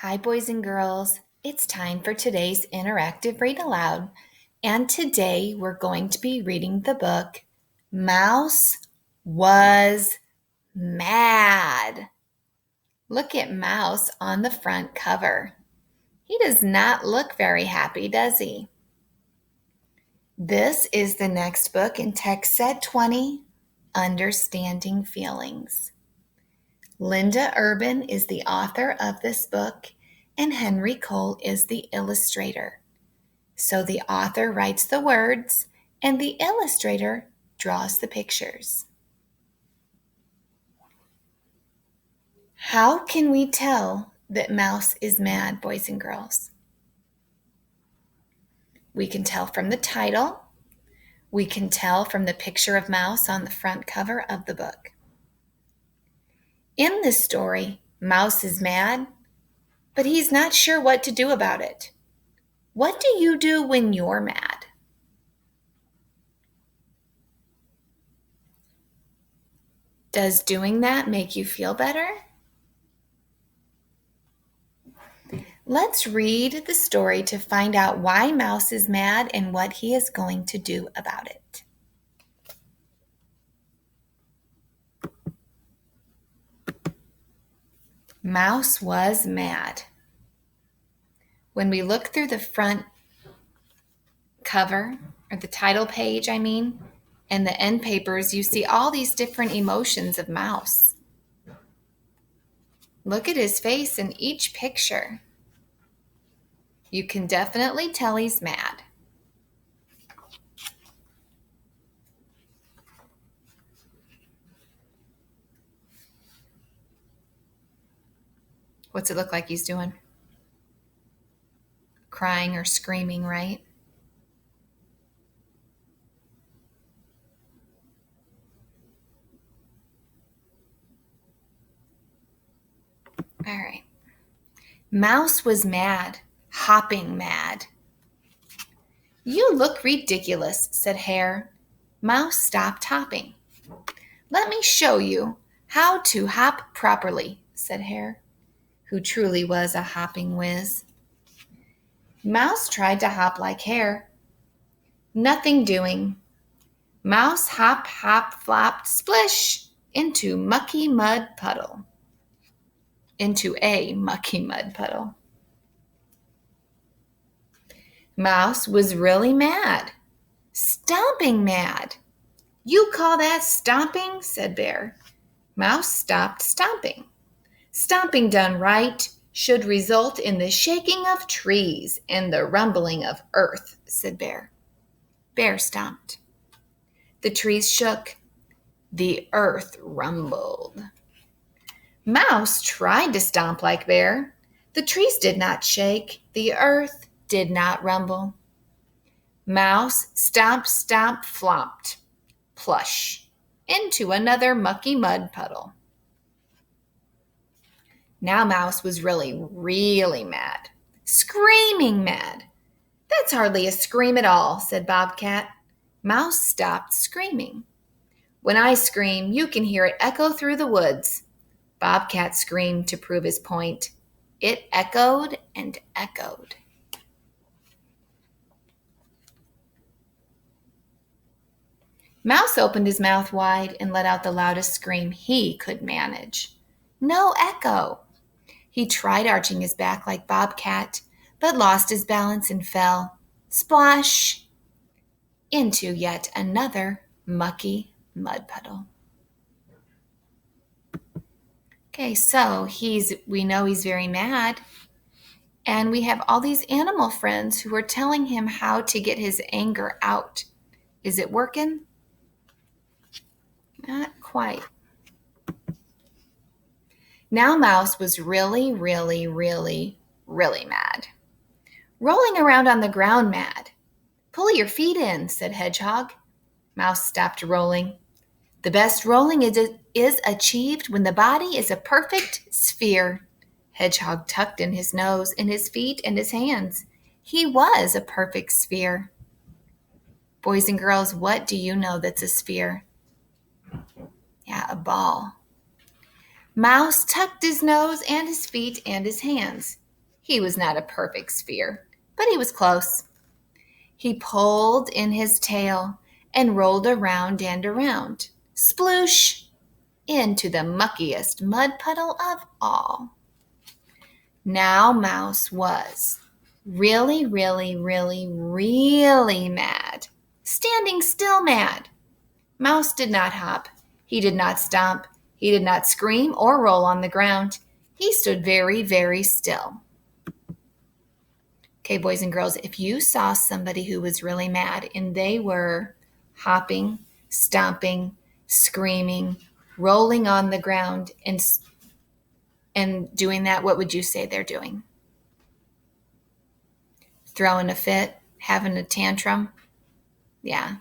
Hi, boys and girls. It's time for today's interactive read aloud. And today we're going to be reading the book Mouse Was Mad. Look at Mouse on the front cover. He does not look very happy, does he? This is the next book in Text Set 20, Understanding Feelings. Linda Urban is the author of this book, and Henry Cole is the illustrator. So the author writes the words, and the illustrator draws the pictures. How can we tell that Mouse is mad, boys and girls? We can tell from the title. We can tell from the picture of Mouse on the front cover of the book. In this story, Mouse is mad, but he's not sure what to do about it. What do you do when you're mad? Does doing that make you feel better? Let's read the story to find out why Mouse is mad and what he is going to do about it. Mouse was mad. When we look through the front cover, or the title page, and the end papers, you see all these different emotions of Mouse. Look at his face in each picture. You can definitely tell he's mad. What's it look like he's doing? Crying or screaming, right? All right. Mouse was mad, hopping mad. You look ridiculous, said Hare. Mouse stopped hopping. Let me show you how to hop properly, said Hare, who truly was a hopping whiz. Mouse tried to hop like Hare. Nothing doing. Mouse hop, hop, flopped, splish into mucky mud puddle. Into a mucky mud puddle. Mouse was really mad. Stomping mad. You call that stomping? Said Bear. Mouse stopped stomping. Stomping done right should result in the shaking of trees and the rumbling of earth, said Bear. Bear stomped. The trees shook. The earth rumbled. Mouse tried to stomp like Bear. The trees did not shake. The earth did not rumble. Mouse stomp, stomp, flopped, plush, into another mucky mud puddle. Now Mouse was really, really mad. Screaming mad. That's hardly a scream at all, said Bobcat. Mouse stopped screaming. When I scream, you can hear it echo through the woods. Bobcat screamed to prove his point. It echoed and echoed. Mouse opened his mouth wide and let out the loudest scream he could manage. No echo. He tried arching his back like Bobcat, but lost his balance and fell, splash, into yet another mucky mud puddle. Okay, so we know he's very mad, and we have all these animal friends who are telling him how to get his anger out. Is it working? Not quite. Now Mouse was really, really, really, really mad. Rolling around on the ground mad. Pull your feet in, said Hedgehog. Mouse stopped rolling. The best rolling is achieved when the body is a perfect sphere. Hedgehog tucked in his nose and his feet and his hands. He was a perfect sphere. Boys and girls, what do you know that's a sphere? Yeah, a ball. Mouse tucked his nose and his feet and his hands. He was not a perfect sphere, but he was close. He pulled in his tail and rolled around and around. Sploosh! Into the muckiest mud puddle of all. Now Mouse was really, really, really, really mad. Standing still mad. Mouse did not hop. He did not stomp. He did not scream or roll on the ground. He stood very, very still. Okay, boys and girls, if you saw somebody who was really mad and they were hopping, stomping, screaming, rolling on the ground, and doing that, what would you say they're doing? Throwing a fit, having a tantrum? Yeah.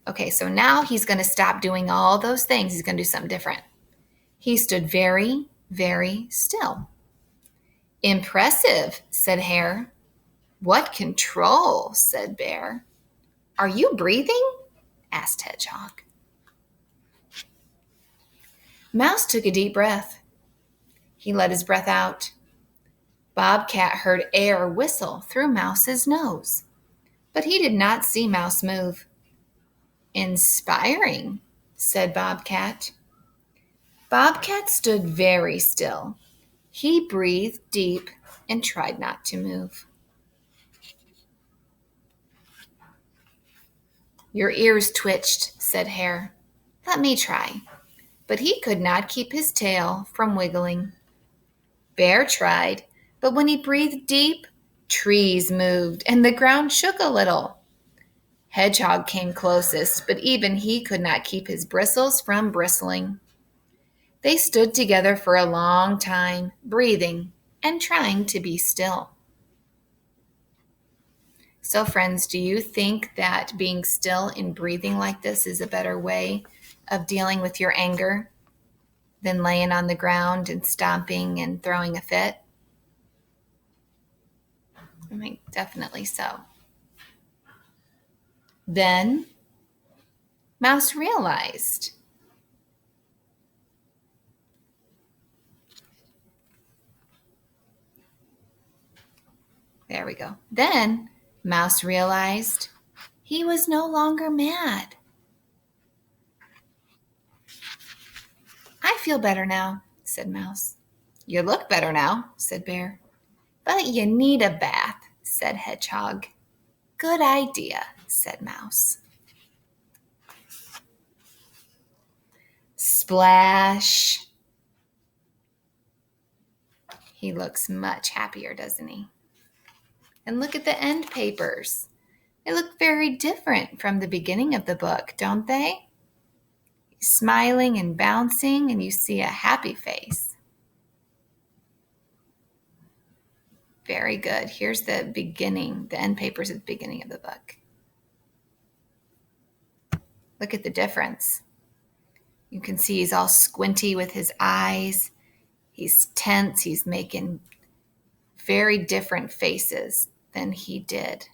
Okay, so now he's going to stop doing all those things. He's going to do something different. He stood very, very still. Impressive, said Hare. What control, said Bear. Are you breathing? Asked Hedgehog. Mouse took a deep breath. He let his breath out. Bobcat heard air whistle through Mouse's nose, but he did not see Mouse move. Inspiring, said Bobcat. Bobcat stood very still. He breathed deep and tried not to move. Your ears twitched, said Hare. Let me try. But he could not keep his tail from wiggling. Bear tried, but when he breathed deep, trees moved and the ground shook a little. Hedgehog came closest, but even he could not keep his bristles from bristling. They stood together for a long time, breathing and trying to be still. So, friends, do you think that being still and breathing like this is a better way of dealing with your anger than laying on the ground and stomping and throwing a fit? I mean, definitely so. Then Mouse realized. There we go. Then Mouse realized he was no longer mad. I feel better now, said Mouse. You look better now, said Bear. But you need a bath, said Hedgehog. Good idea, said Mouse. Splash. He looks much happier, doesn't he? And look at the end papers. They look very different from the beginning of the book, don't they? He's smiling and bouncing, and you see a happy face. Very good. Here's the beginning, the end papers at the beginning of the book. Look at the difference. You can see he's all squinty with his eyes. He's tense. He's making very different faces than he did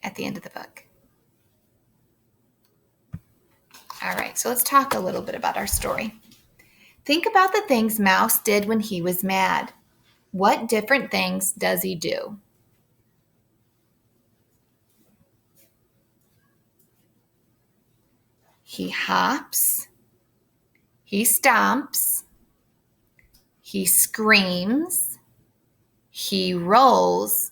at the end of the book. All right, so let's talk a little bit about our story. Think about the things Mouse did when he was mad. What different things does he do? He hops, he stomps, he screams, he rolls,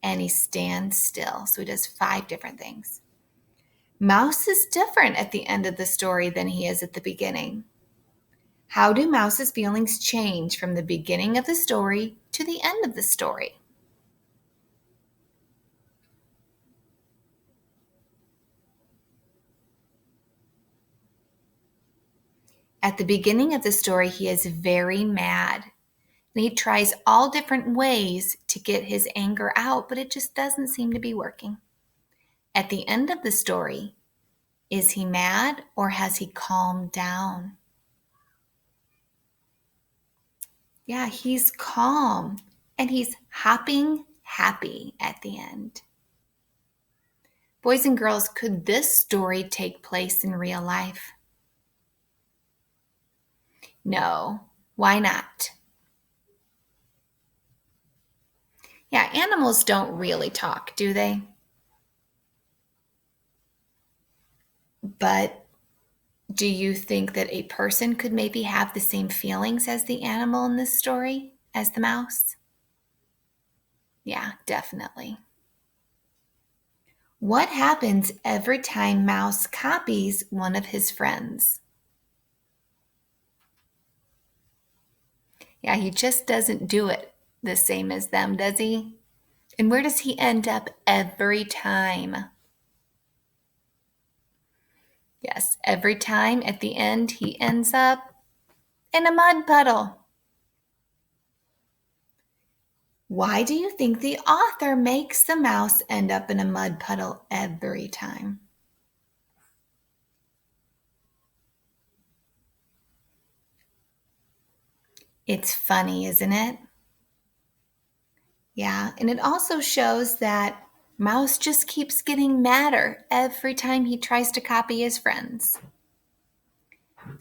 and he stands still. So he does 5 different things. Mouse is different at the end of the story than he is at the beginning. How do Mouse's feelings change from the beginning of the story to the end of the story? At the beginning of the story, he is very mad. And he tries all different ways to get his anger out, but it just doesn't seem to be working. At the end of the story, is he mad or has he calmed down? Yeah, he's calm and he's hopping happy at the end. Boys and girls, could this story take place in real life? No. Why not? Yeah, animals don't really talk, do they? But do you think that a person could maybe have the same feelings as the animal in this story, as the mouse? Yeah, definitely. What happens every time Mouse copies one of his friends? Yeah, he just doesn't do it the same as them, does he? And where does he end up every time? Yes, every time at the end, he ends up in a mud puddle. Why do you think the author makes the mouse end up in a mud puddle every time? It's funny, isn't it? Yeah, and it also shows that Mouse just keeps getting madder every time he tries to copy his friends.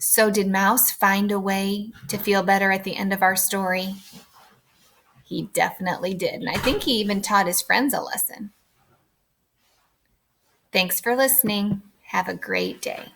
So, did Mouse find a way to feel better at the end of our story? He definitely did. And I think he even taught his friends a lesson. Thanks for listening. Have a great day.